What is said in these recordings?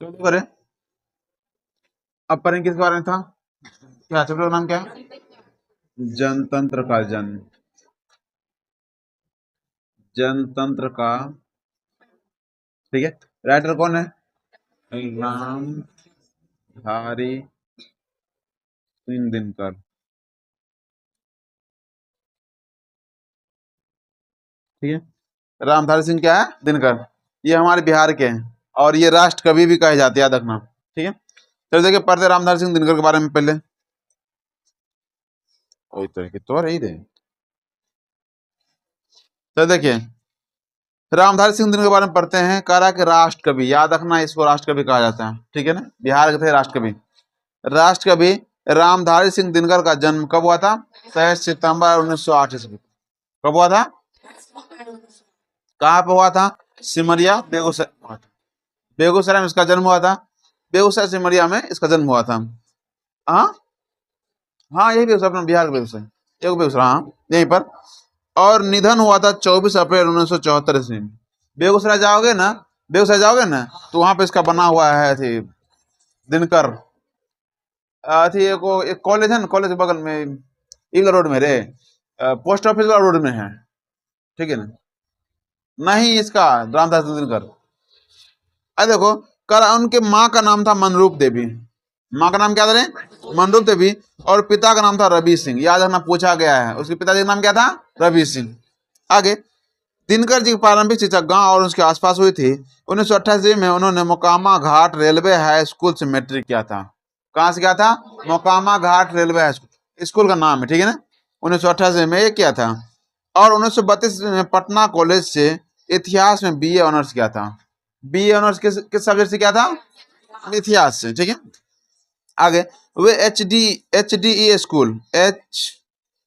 तो करें। अब पढ़ें किस बारे में था, क्या चैप्टर का नाम क्या है? जनतंत्र का जन, जनतंत्र का, ठीक है। राइटर कौन है? रामधारी सिंह दिनकर, ठीक है। रामधारी सिंह क्या है? दिनकर। ये हमारे बिहार के हैं और ये राष्ट्र कवि भी कहे जाते हैं, याद रखना, ठीक है। चलो देखिए, पढ़ते रामधारी सिंह दिनकर के बारे में पहले। वही तरह के तो रही थे। तो देखिए, रामधारी सिंह दिनकर के बारे में पढ़ते हैं। कह रहा है कि राष्ट्र कवि, याद रखना इसको राष्ट्र कवि कहा जाता है, ठीक है ना। बिहार के थे राष्ट्र कवि। राष्ट्र कवि रामधारी सिंह दिनकर का जन्म कब हुआ था? 23 सितंबर 1908 ईस्वी। कब हुआ था? कहाँ पे हुआ था? सिमरिया, बेगूसराय। बेगूसराय में इसका जन्म हुआ था। बेगूसराय सिमरिया में इसका जन्म हुआ था। हाँ हाँ, यही बेगूसराय, अपना बिहार का बेगूसराय, एक बेगूसराय, हाँ यहीं पर। और निधन हुआ था 24 अप्रैल 1974 ईस्वी में। बेगूसराय जाओगे ना, बेगूसराय जाओगे ना, तो वहां पे इसका बना हुआ है थी दिनकर। थी एक कॉलेज है ना, कॉलेज के बगल में, ईगल रोड में रे, पोस्ट ऑफिस वाला रोड में है, ठीक है ना। नहीं, इसका रामदास दिनकर। अरे देखो, कर उनके माँ का नाम था मनरूप देवी। माँ का नाम क्या था रे? मनरूप देवी। और पिता का नाम था रवि सिंह, याद रखना, पूछा गया है। उसके पिताजी का नाम क्या था? रवि सिंह। आगे, दिनकर जी की प्रारंभिक शिक्षा गांव और उसके आसपास हुई थी। 1988 में उन्होंने मोकामा घाट रेलवे हाई स्कूल से मैट्रिक किया था। कहाँ से किया था? मोकामा घाट रेलवे हाई स्कूल, स्कूल का नाम है, ठीक है ना। 1988 में ये किया था। और 1932 में पटना कॉलेज से इतिहास में बीए ऑनर्स किया था। बीए ऑनर्स किस सब्जेक्ट से किया था? इतिहास से, ठीक है। आगे, वे एच डी ई स्कूल,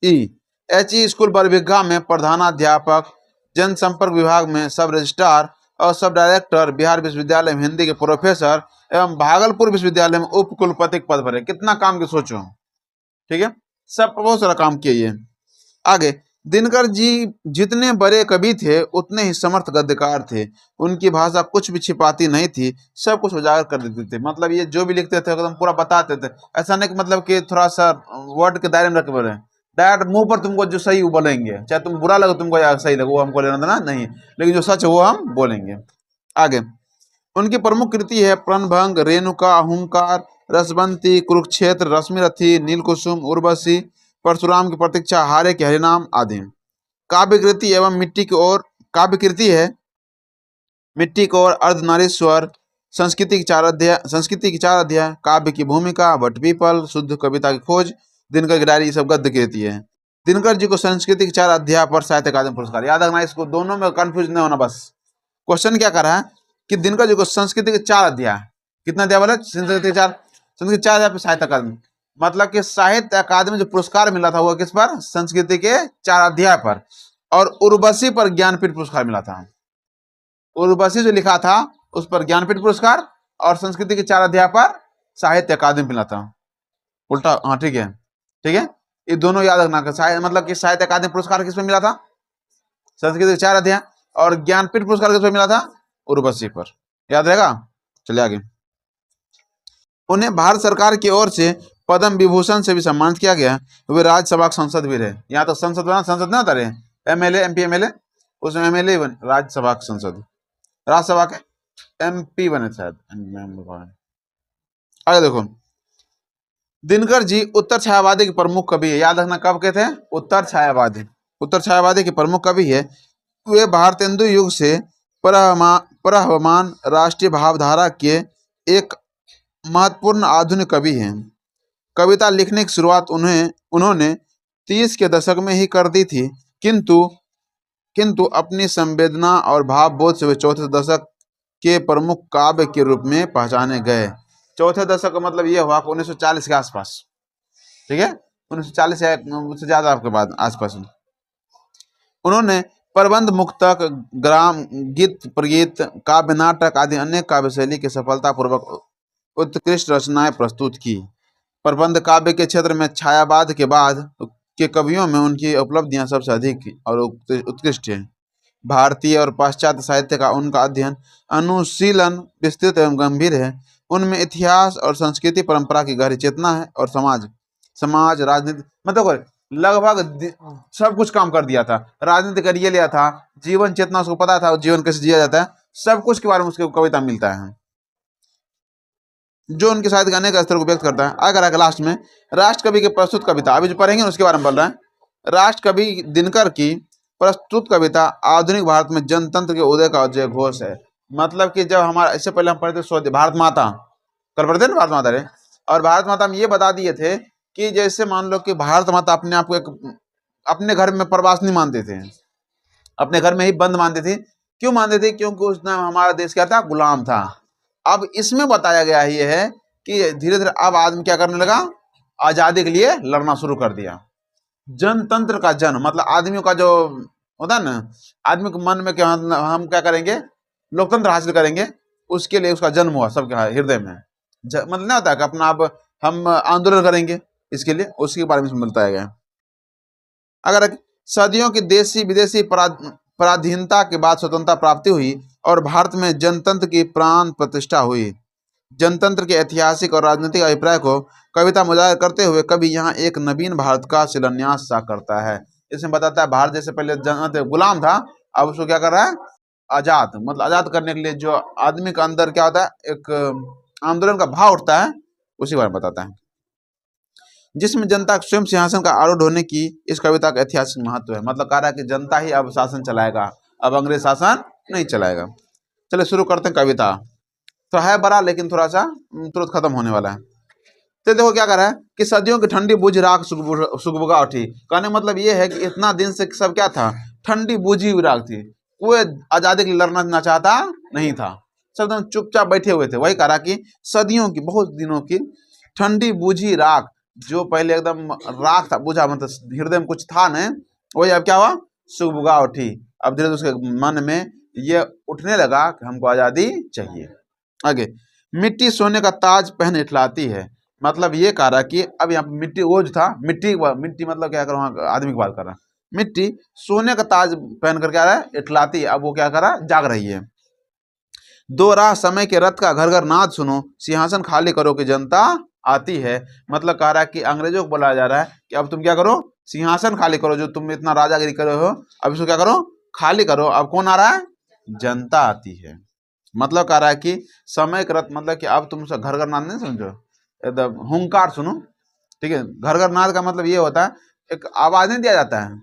ई स्कूल बरबीघा में प्रधानाध्यापक, जनसंपर्क विभाग में सब रजिस्ट्रार और सब डायरेक्टर, बिहार विश्वविद्यालय में हिंदी के प्रोफेसर एवं भागलपुर विश्वविद्यालय में उप कुलपति के पद पर है। कितना काम की सोचो, ठीक है। सब बहुत सारा काम किए ये। आगे, दिनकर जी जितने बड़े कवि थे उतने ही समर्थ गद्यकार थे। उनकी भाषा कुछ भी छिपाती नहीं थी, सब कुछ उजागर कर देते थे। मतलब ये जो भी लिखते थे एकदम पूरा बताते थे। ऐसा नहीं कि मतलब कि थोड़ा सा वर्ड के दायरे में रख के बोले, डायरेक्ट मुंह पर तुमको जो सही वो बोलेंगे, चाहे तुम बुरा लगे तुमको या सही लगे, वो हमको लेना देना नहीं, लेकिन जो सच है वो हम बोलेंगे। आगे, उनकी प्रमुख कृति है प्रणभंग, रेणुका, हुंकार, रसबंती, कुरुक्षेत्र, रश्मिरथी, नीलकुसुम, उर्वशी, परशुराम की प्रतीक्षा, हारे के हरिनाम आदि। काव्य कृति एवं मिट्टी की ओर, काव्य कृति है मिट्टी की ओर, अर्धनारीश्वर, संस्कृति की 4 अध्याय, काव्य की भूमिका, वटपीपल, शुद्ध कविता की खोज, दिनकर की डायरी, ये सब गद्य कृति है। दिनकर जी को संस्कृति के 4 अध्याय पर साहित्य अकादमी पुरस्कार, याद रखना इसको, दोनों में कंफ्यूज नहीं होना बस। क्वेश्चन क्या कर रहा है कि दिनकर जी को संस्कृति के 4 अध्याय, कितना अध्याय बोले? संस्कृति 4 अध्याय पर साहित्य अकादमी, मतलब कि साहित्य अकादमी जो पुरस्कार मिला था वो किस पर? संस्कृति के 4 अध्याय पर। और उर्वशी पर ज्ञानपीठ पुरस्कार मिला था। उर्वशी जो लिखा था उस पर ज्ञानपीठ पुरस्कार, और संस्कृति के 4 अध्याय पर साहित्य अकादमी मिला था। उल्टा, हाँ ठीक है, ठीक है। ये दोनों याद रखना, मतलब कि साहित्य अकादमी पुरस्कार किस पे मिला था? संस्कृत के 4 अध्याय। और ज्ञानपीठ पुरस्कार किस पे मिला था? उर्वशी पर, याद रहेगा। चलिए आगे, उन्हें भारत सरकार की ओर से पद्म विभूषण से भी सम्मानित किया गया। वे राज्यसभा के सांसद भी रहे। यहाँ तो संसद बना, संसद ना रहे, एमएलए एमपी एमएलए, उसमें एमएलए बने, राज्यसभा के संसद, राज्यसभा के एमपी बने शायद। आगे देखो, दिनकर जी उत्तर छायावादी के प्रमुख कवि है। याद रखना, कब के थे? उत्तर छायावादी, उत्तर छायावादी के प्रमुख कवि है। वे भारतेंदु युग से प्रवहमान राष्ट्रीय भावधारा के एक महत्वपूर्ण आधुनिक कवि हैं। कविता लिखने की शुरुआत उन्होंने 30 के दशक में ही कर दी थी, किंतु किंतु अपनी संवेदना और भावबोध से वे चौथे दशक के प्रमुख काव्य के रूप में पहचाने गए। चौथे दशक का मतलब ये हुआ 1940 के आसपास, ठीक है, 1940 या उससे ज्यादा आपके बाद आसपास। उन्होंने प्रबंध, मुक्तक, ग्राम गीत, प्रगीत, काव्य नाटक आदि अनेक काव्य शैली के सफलतापूर्वक उत्कृष्ट रचनाएं प्रस्तुत की। प्रबंध काव्य के क्षेत्र में छायावाद के बाद के कवियों में उनकी उपलब्धियां सबसे अधिक और उत्कृष्ट हैं। भारतीय और पाश्चात्य साहित्य का उनका अध्ययन अनुशीलन विस्तृत एवं गंभीर है। उनमें इतिहास और संस्कृति परंपरा की गहरी चेतना है और समाज राजनीति मतलब लगभग सब कुछ काम कर दिया था। राजनीति कर ये लिया था, जीवन चेतना उसको पता था, जीवन कैसे जिया जाता है, सब कुछ के बारे में उसके कविता मिलता है, जो उनके साहित्य के अनेक स्तर को व्यक्त करता है। अगर लास्ट में राष्ट्र कवि की प्रस्तुत कविता, अभी जो पढ़ेंगे उसके बारे में बोल रहे हैं। राष्ट्र कवि दिनकर की प्रस्तुत कविता आधुनिक भारत में जनतंत्र के उदय का जय घोष है। मतलब कि जब हमारा, इससे पहले हम पढ़ते स्वदेश भारत माता, कल पढ़ते ना भारत माता रे, और भारत माता में ये बता दिए थे कि जैसे मान लो कि भारत माता अपने आप को एक अपने घर में प्रवास नहीं मानते थे, अपने घर में ही बंद मानते थे। क्यों मानते थे? क्योंकि उस टाइम हमारा देश क्या था? गुलाम था। अब इसमें बताया गया ये है कि धीरे धीरे अब आदमी क्या करने लगा? आजादी के लिए लड़ना शुरू कर दिया। जनतंत्र का जन मतलब आदमियों का जो होता है ना, आदमी के मन में क्या हम क्या करेंगे? लोकतंत्र हासिल करेंगे, उसके लिए उसका जन्म हुआ सबके हृदय में। मतलब नहीं होता कि अपना अब हम आंदोलन करेंगे इसके लिए, उसके बारे में बताया गया। अगर सदियों की देशी विदेशी पराधीनता के बाद स्वतंत्रता प्राप्ति हुई और भारत में जनतंत्र की प्राण प्रतिष्ठा हुई। जनतंत्र के ऐतिहासिक और राजनीतिक अभिप्राय को कविता में उजागर करते हुए कवि यहाँ एक नवीन भारत का शिलान्यास सा करता है। इसमें बताता है भारत जैसे पहले गुलाम था, अब उसको क्या कर रहा है? आजाद, मतलब आजाद करने के लिए जो आदमी के अंदर क्या होता है, एक आंदोलन का भाव उठता है, उसी बारे में बताता है। जिसमें जनता स्वयं सिंहासन का आरूढ़ होने की इस कविता का ऐतिहासिक महत्व है। मतलब कह रहा है कि जनता ही अब शासन चलाएगा, अब अंग्रेज शासन नहीं चलाएगा। चलिए शुरू करते हैं कविता। तो है बड़ा लेकिन थोड़ा सा तुरंत खत्म होने वाला है। तो देखो क्या कर रहा है कि सदियों की ठंडी बुझ राख सुगबुगा उठी। कहने मतलब ये है कि इतना दिन से सब क्या था? ठंडी बुझी हुई राख थी, कोई आजादी के लिए लड़ना चाहता नहीं था, सब एकदम चुपचाप बैठे हुए थे। वही कह रहा कि सदियों की, बहुत दिनों की ठंडी बुझी राख, जो पहले एकदम राख था, बुझा मतलब हृदय में कुछ था नहीं, वही अब क्या हुआ? सुगबुगा उठी। अब धीरे धीरे उसके मन में ये उठने लगा कि हमको आजादी चाहिए। आगे, मिट्टी सोने का ताज पहन इठलाती है। मतलब ये कह रहा कि अब यहाँ मिट्टी वो जो था, मिट्टी मतलब क्या कर रहा हूँ, आदमी की बात कर रहा है। मिट्टी सोने का ताज पहन कर क्या रहा है? इठलाती। अब वो क्या कर रहा है? जाग रही है। दो राह समय के रथ का घर घर नाद सुनो, सिंहासन खाली करो कि जनता आती है। मतलब कह रहा है कि अंग्रेजों को बोला जा रहा है कि अब तुम क्या करो? सिंहासन खाली करो, जो तुम इतना राजागिरी करे हो, अब इसको क्या करो? खाली करो। अब कौन आ रहा है? जनता आती है। मतलब कह रहा है कि समय के रथ, मतलब कि अब तुम घर घर नाद नहीं समझो, एकदम हुंकार सुनो। ठीक है, घर घर नाद का मतलब ये होता है एक आवाज नहीं दिया जाता है।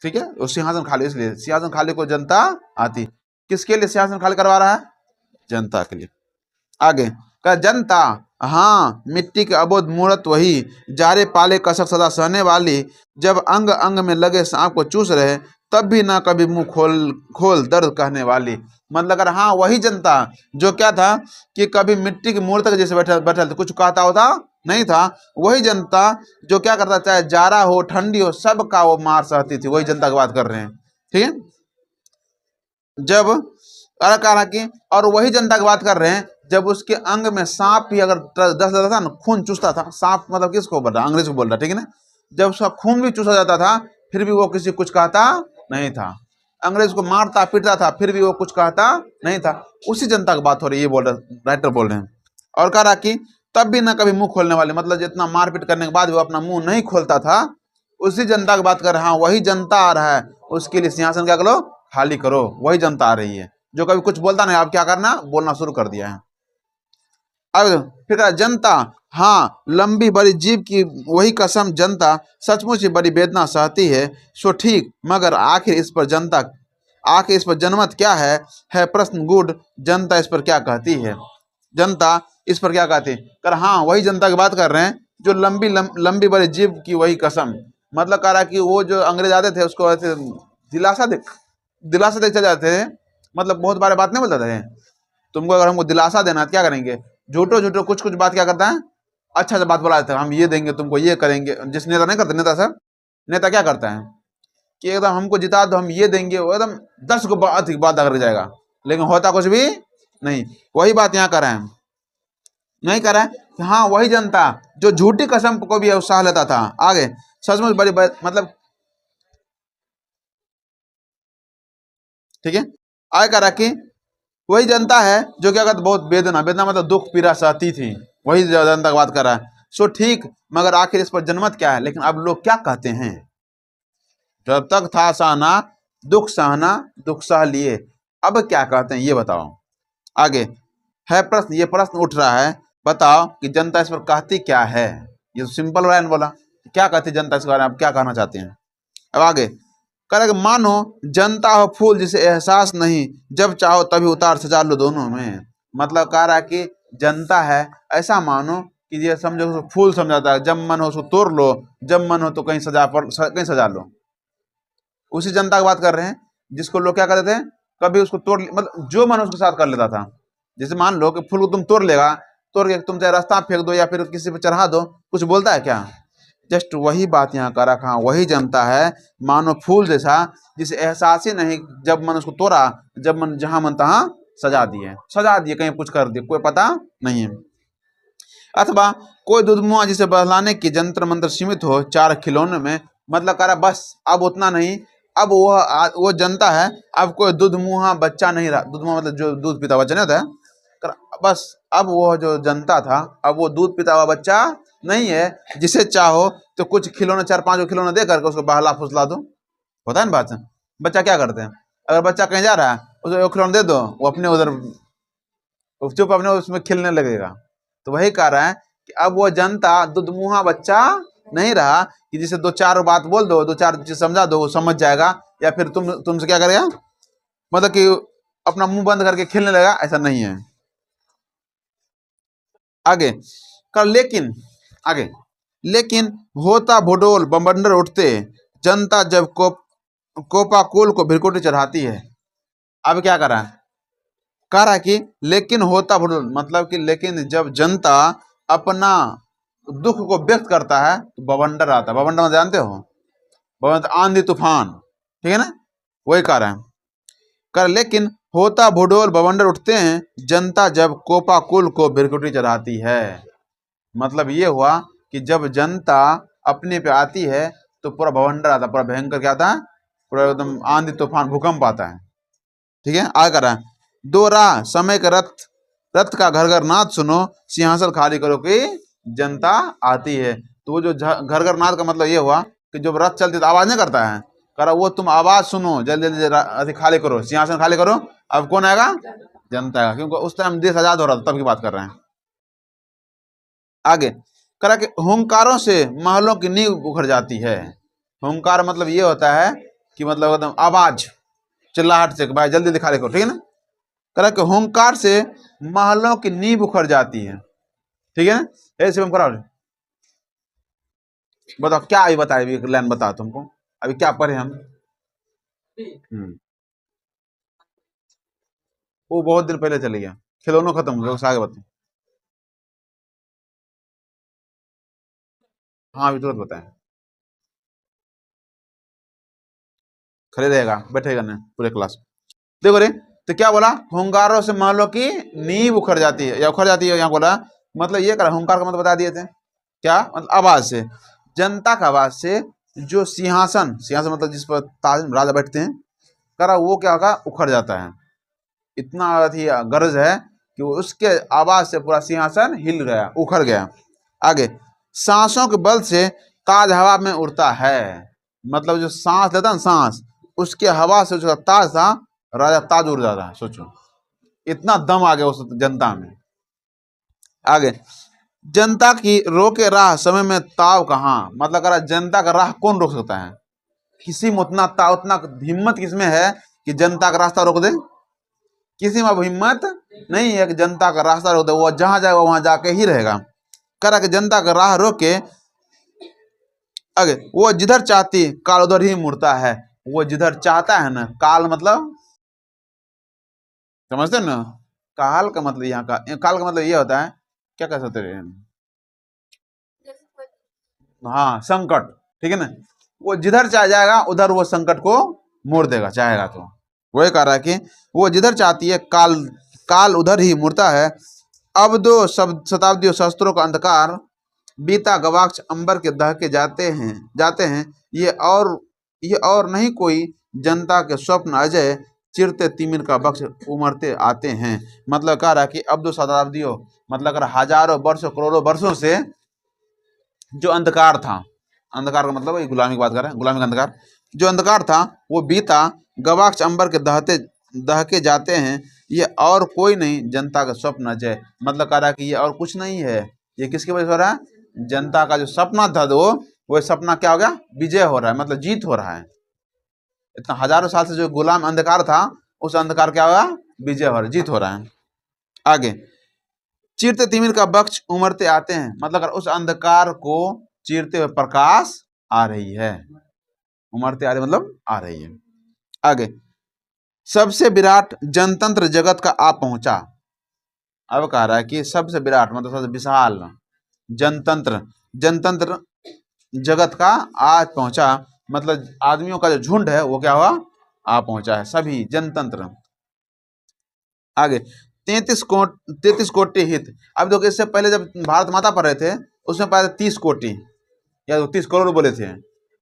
ठीक है, वो सिंहासन खाली, इसलिए सिंहासन खाली को जनता आती। किसके लिए सिंहासन खाली करवा रहा है? जनता के लिए। आगे का जनता, हाँ मिट्टी के अबोध मूर्त वही, जारे पाले कसक सदा सहने वाली, जब अंग अंग में लगे सांप को चूस रहे, तब भी ना कभी मुंह खोल खोल दर्द कहने वाली। मतलब अगर हाँ वही जनता जो क्या था कि कभी मिट्टी की मूर्त के जैसे बैठा बैठा कुछ कहता होता नहीं था, वही जनता जो क्या करता, चाहे जाड़ा हो ठंडी हो सबका वो मार सहती थी। वही जनता की बात कर रहे हैं। ठीक है, जब कहा कि और वही जनता की बात कर रहे हैं जब उसके अंग में सांप भी अगर दस जाता था ना, खून चूसता था। सांप मतलब किसको बोल रहा? अंग्रेज को बोल रहा। ठीक है ना, जब उसका खून भी चूसा जाता था फिर भी वो किसी कुछ कहता नहीं था। अंग्रेज को मारता पीटता था फिर भी वो कुछ कहता नहीं था। उसी जनता की बात हो रही है, ये बोल रहे राइटर बोल रहे हैं। और कह रहा कि तब भी ना कभी मुंह खोलने वाले, मतलब जितना मारपीट करने के बाद भी वो अपना मुंह नहीं खोलता था, उसी जनता की बात कर रहे हैं। हाँ वही जनता आ रहा है, उसके लिए सिंहासन क्या करो? खाली करो। वही जनता आ रही है जो कभी कुछ बोलता नहीं, अब क्या करना? बोलना शुरू कर दिया है। अब फिर जनता, हाँ लंबी बड़ी जीव की वही कसम, जनता सचमुच ही बड़ी वेदना सहती है। सो ठीक, मगर आखिर इस पर जनमत क्या है प्रश्न गूढ़, जनता इस पर क्या कहती है? जनता इस पर क्या कहती है? कर हाँ वही जनता की बात कर रहे हैं जो लंबी बड़ी जीव की वही कसम। मतलब कह रहा कि वो जो अंग्रेज आते थे उसको ऐसे दिलासा दे चले जाते थे। मतलब बहुत बार बात नहीं बोलते थे, तुमको अगर हमको दिलासा देना तो क्या करेंगे? झूठो झूठो कुछ कुछ बात क्या करता है? अच्छा बात बोला जाता है, हम ये देंगे तुमको, ये करेंगे। जिस नेता नहीं करते, नेता सब नेता क्या करता है कि एकदम हमको जिता दो, हम ये देंगे, वो एकदम 10 को बात अगर जाएगा, लेकिन होता कुछ भी नहीं। वही बात यहाँ कर रहे हैं, नहीं कर रहा है कि हाँ वही जनता जो झूठी कसम को भी उत्साह लेता था। आगे, सचमुच बड़ी मतलब ठीक है। आगे कह रहा कि वही जनता है जो क्या कहते बहुत वेदना, वेदना मतलब दुख पीड़ा सहती थी, वही जनता की बात कर रहा है। सो ठीक, मगर आखिर इस पर जनमत क्या है? लेकिन अब लोग क्या कहते हैं? जब तक था सहना दुख सहना, दुख सह लिए, अब क्या कहते हैं ये बताओ। आगे है प्रश्न, ये प्रश्न उठ रहा है, बताओ कि जनता इस पर कहती क्या है। ये तो सिंपल रहा है, बोला क्या कहती जनता इस बारे में, आप क्या कहना चाहते हैं। अब आगे कह रहा कि मानो जनता हो फूल जिसे एहसास नहीं, जब चाहो तभी उतार सजा लो दोनों में। मतलब कह रहा है कि जनता है, ऐसा मानो कि ये समझो उसको फूल समझाता है, जब मन हो उसको तोड़ लो, जब मन हो तो कहीं कहीं सजा लो। उसी जनता की बात कर रहे हैं जिसको लोग क्या करते थे, कभी उसको तोड़, मतलब जो मन उसके साथ कर लेता था। जैसे मान लो कि फूल को तुम तोड़ लेगा, तोड़ के तुम चाहे रास्ता फेंक दो या फिर किसी पे चढ़ा दो, कुछ बोलता है क्या? जस्ट वही बात यहाँ का रखा, वही जनता है मानो फूल जैसा जिसे एहसास ही नहीं, जब मन उसको तोड़ा, जब मन जहां मन तहां सजा दिए, कहीं कुछ कर दिए, कोई पता नहीं है। अथवा कोई दुधमुआ जिसे बहलाने की जंतर मंत्र सीमित हो चार खिलौने में, मतलब कह रहा बस अब उतना नहीं, अब वो जनता है, अब कोई दूधमुहा बच्चा नहीं रहा। दूधमुहा मतलब जो दूध पीता बच्चा नहीं होता है, बस अब वो जो जनता था, अब वो दूध पीता हुआ बच्चा नहीं है, जिसे चाहो तो कुछ खिलौने, चार पांच खिलौने दे करके उसको बहला फुसला दो। होता है ना बात। बच्चा क्या करते हैं, अगर बच्चा कहीं जा रहा है उसको खिलौने दे दो, वो अपने उधर चुप अपने उसमें खेलने लगेगा। तो वही कह रहा है कि अब वो जनता दुधमुहा बच्चा नहीं रहा कि जिसे दो चार बात बोल दो, दो चार चीज समझा दो, वो समझ जाएगा, या फिर तुमसे क्या करेगा, मतलब कि अपना मुंह बंद करके खेलने लगेगा, ऐसा नहीं है। आगे कर लेकिन, आगे लेकिन होता भुडोल बवंडर उठते, जनता जब कोपाकुल को भ्रिकुटी चढ़ाती है। अब क्या करा, कह रहा है कि लेकिन होता भुडोल, मतलब कि लेकिन जब जनता अपना दुख को व्यक्त करता है तो बवंडर आता है। बवंडर जानते हो, बवंडर आंधी तूफान, ठीक है ना, वही कह रहा है। कर लेकिन होता भुडोल बवंडर उठते हैं, जनता जब कोपाकुल को भ्रिकुटी चढ़ाती है। मतलब ये हुआ कि जब जनता अपने पे आती है तो पूरा बवंडर आता है, पूरा भयंकर क्या आता है, पूरा एकदम आंधी तूफान भूकंप आता है। ठीक है, आगे कर रहा है, दो राह समय का रथ, रथ का घर घर नाद सुनो, सिंहासन खाली करो कि जनता आती है। तो वो जो घर घर नाद का मतलब ये हुआ कि जब रथ चलती तो आवाज नहीं करता है, कह रहा वो तुम आवाज सुनो, जल्दी जल्दी खाली करो, सिंहासन खाली करो। अब कौन आएगा, जनता आएगा, क्योंकि उस टाइम देश आजाद हो रहा था, तब की बात कर रहे हैं। आगे कह रहा कि हुंकारों से महलों की नींव उखड़ जाती है। हुंकार मतलब ये होता है कि मतलब एकदम आवाज, चिल्लाहट से, भाई जल्दी दिखा ले करो, ठीक है ना। कह रहा कि हुंकार से महलों की नींव उखड़ जाती है, ठीक है ना। ऐसे हम करा, बताओ क्या अभी बताए, अभी लाइन बताओ तुमको, अभी क्या पढ़े हम। वो बहुत दिन पहले चले गया, खिलौनों खत्म हो गया, उससे आगे बताओ। हाँ अभी तुरंत बताए, खड़े रहेगा बैठेगा नहीं पूरे क्लास। देखो रे, तो क्या बोला, हुंकारों से महलों की नींव उखड़ जाती है, या उखड़ जाती है, यहाँ बोला मतलब ये करा, हुंकार का मतलब बता दिए थे क्या, मतलब आवाज से, जनता का आवाज से जो सिंहासन, सिंहासन मतलब जिस पर ताज राजा बैठते हैं, करा वो क्या होगा, उखड़ जाता है। इतना अथी गरज है कि वो उसके आवाज से पूरा सिंहासन हिल गया, उखड़ गया। आगे सांसों के बल से ताज हवा में उड़ता है। मतलब जो सांस लेता है ना, सांस, उसके हवा से उसका ताज था, राजा ताज उड़ जाता है। सोचो इतना दम आ गया उस जनता में। आगे जनता की रोके राह समय में ताव कहाँ, मतलब कह रहा जनता का राह कौन रोक सकता है, किसी में उतना ताव, उतना हिम्मत किसमें है कि जनता का रास्ता रोक दे, किसी में अब हिम्मत नहीं है कि जनता का रास्ता रोक दे, वो जहां जाएगा वहां जाके ही रहेगा। कह रहा कि जनता का राह रोके, आगे वो जिधर चाहती काल उधर ही मुड़ता है। वो जिधर चाहता है ना, काल मतलब समझते ना, काल का मतलब यहाँ का, काल का मतलब ये होता है, क्या कह सकते हैं, हाँ संकट, ठीक है ना। वो जिधर चाह जाएगा उधर वो संकट को मोड़ देगा, चाहेगा तो। वही कह रहा है कि वो जिधर चाहती है काल, काल उधर ही मुड़ता है। अब दो सब शताब्दियों शस्त्रों का अंधकार, बीता गवाक्ष अंबर के दहके जाते हैं, ये और नहीं कोई जनता के स्वप्न अजय, चिरते तिमिर का बख्श उमरते आते हैं। मतलब कह रहा है कि अब 2 शताब्दियों, मतलब अगर हजारों वर्षों करोड़ों वर्षों से जो अंधकार था, अंधकार का मतलब वही गुलामी की बात कर रहे हैं, गुलामी का अंधकार, जो अंधकार था वो बीता, गवाक्ष अंबर के दहके जाते हैं, ये और कोई नहीं जनता का स्वप्न जय। मतलब कह रहा है कि ये और कुछ नहीं है, ये किसकी वजह से हो रहा है? जनता का जो सपना था वो सपना क्या हो गया? विजय हो रहा है, मतलब जीत हो रहा है। इतना हजारों साल से जो गुलाम अंधकार था, उस अंधकार क्या होगा? विजय हो रहा है, जीत हो रहा है। आगे, चीरते तिमिर का बख्श उमरते आते हैं, मतलब अगर उस अंधकार को चीरते हुए प्रकाश आ रही है, उमरते आ रही मतलब आ रही है। आगे, सबसे विराट जनतंत्र जगत का आ पहुंचा। अब कह रहा है कि सबसे विराट मतलब सबसे विशाल जनतंत्र, जनतंत्र जगत का आज पहुंचा, मतलब आदमियों का जो झुंड है वो क्या हुआ? आ पहुंचा है, सभी जनतंत्र। आगे, 33 कोटि हित। अब देखो, इससे पहले जब भारत माता पर रहे थे उसमें पहले 30 कोटि या 30 करोड़ बोले थे।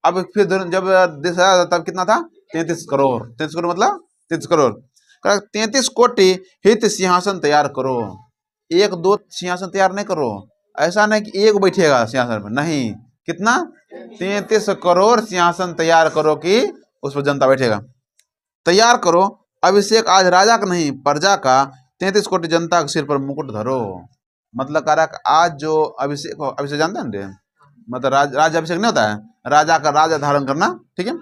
अब फिर जब देश आया तब कितना था? 33 करोड़। 33 करोड़ मतलब 33 करोड़। 33 कोटि हित सिंहासन तैयार करो। एक दो सिंहासन तैयार नहीं करो, ऐसा नहीं कि एक बैठेगा सिंहासन पर, नहीं, कितना? 33 करोड़ सिंहासन तैयार करो कि उस पर जनता बैठेगा। तैयार करो, अभिषेक आज राजा का नहीं प्रजा का, 33 कोटि जनता के सिर पर मुकुट धरो। मतलब कह रहा है आज जो अभिषेक हो, अभिषेक जानते हैं, मतलब राज अभिषेक नहीं होता है, राजा का राजा धारण करना, ठीक है,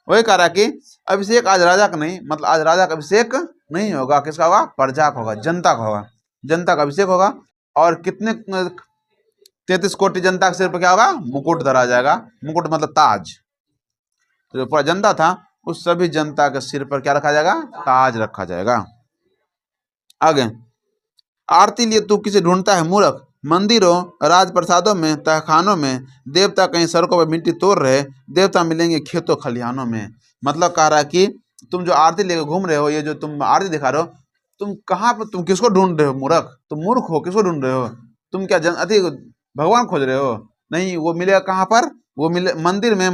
वही कह रहा है कि अभिषेक आज राजा का नहीं, मतलब आज राजा का अभिषेक नहीं होगा, किसका होगा? प्रजा का होगा, जनता का होगा, जनता का अभिषेक होगा। और कितने 33 कोटि जनता के सिर पर क्या होगा? मुकुट धरा जाएगा। मुकुट मतलब ताज। तो जो पूरा जनता था उस सभी जनता के सिर पर क्या रखा जाएगा? ताज रखा जाएगा। आगे, आरती लिए तू किसे ढूंढता है मूर्ख, मंदिरों राजप्रसादों में तहखानों में, देवता कहीं सड़कों पर मिट्टी तोड़ रहे, देवता मिलेंगे खेतों खलिहानों में। मतलब कह रहा है कि तुम जो आरती लेकर घूम रहे हो, ये जो तुम आरती दिखा रहे हो, तुम कहाँ पर, तुम किसको ढूंढ रहे हो मूर्ख? तुम मूर्ख हो, किसको ढूंढ रहे हो? तुम क्या अति भगवान खोज रहे हो? नहीं, वो मिलेगा कहाँ पर? वो मिले मंदिर में,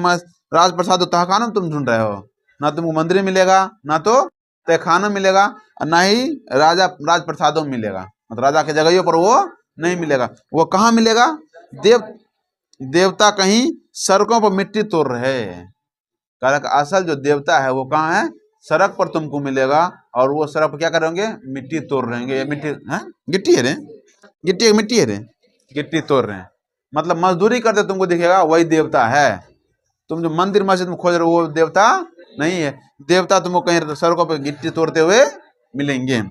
राजप्रसाद तहखानों में तुम ढूंढ रहे हो। ना तुमको मंदिर में मिलेगा, ना तो तहखानों में मिलेगा, और ना ही राजप्रसादों में मिलेगा, मतलब राजा के जगहों पर वो नहीं मिलेगा। वो कहाँ मिलेगा? देवता कहीं सड़कों पर मिट्टी तोड़ रहे हैं। कारण असल जो देवता है वो कहाँ है? सड़क पर तुमको मिलेगा, और वो सड़क पर क्या करेंगे? मिट्टी तोड़ रहेंगे। मिट्टी है, गिट्टी है रे, गिट्टी मिट्टी है रे, गिट्टी तोड़ रहे हैं, मतलब मजदूरी करते तुमको दिखेगा, वही देवता है। तुम जो मंदिर मस्जिद में खोज रहे हो वो देवता नहीं है। देवता तुमको कहीं सड़कों पर गिट्टी तोड़ते हुए मिलेंगे।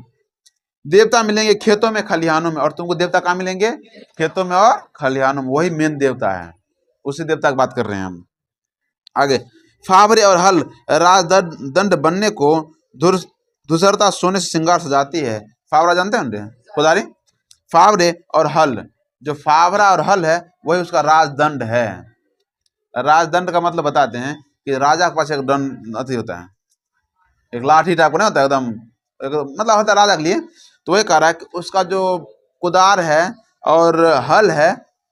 देवता मिलेंगे खेतों में खलिहानों में, और तुमको देवता कहाँ मिलेंगे? खेतों में और खलिहानों में, वही मेन देवता है, उसी देवता की बात कर रहे हैं हम। आगे, फावरे और हल राज दंड बनने को धूसरता सोने से श्रृंगार सजाती है। फावरा जानते हैं खुदारी? फावरे और हल, जो फावरा और हल है वही उसका राजदंड है। राजदंड का मतलब बताते हैं कि राजा के पास एक दंड अति होता है, एक लाठी टाइप का नहीं होता है, एकदम मतलब होता है राजा के लिए। तो वही कह रहा है कि उसका जो कुदार है और हल है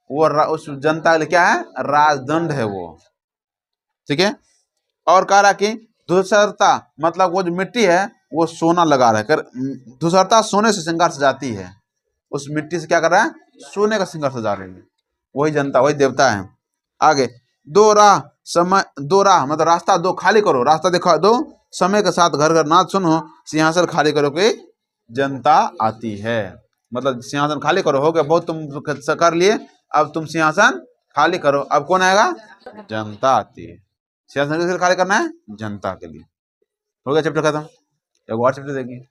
वो उस जनता के लिए क्या है? राजदंड है वो, ठीक है। और कह रहा है कि धूसरता मतलब वो जो मिट्टी है वो सोना लगा रहा है, धूसरता सोने से श्रृंगार सजाती है। उस मिट्टी से क्या कर रहा है? सोने का श्रृंगार सजा रही है, वही जनता, वही देवता है। आगे, दो राह मतलब रास्ता दो, खाली करो, रास्ता दिखा दो, समय के साथ घर घर नाथ सुनो, सिंहासन खाली करो कि जनता आती है। मतलब सिंहासन खाली करो, हो गया बहुत तुम कर लिए, अब तुम सिंहासन खाली करो, अब कौन आएगा? जनता आती है। सिंहासन किसके लिए खाली करना है? जनता के लिए। हो गया चैप्टर खत्म। एक और चैप्टर देखिए।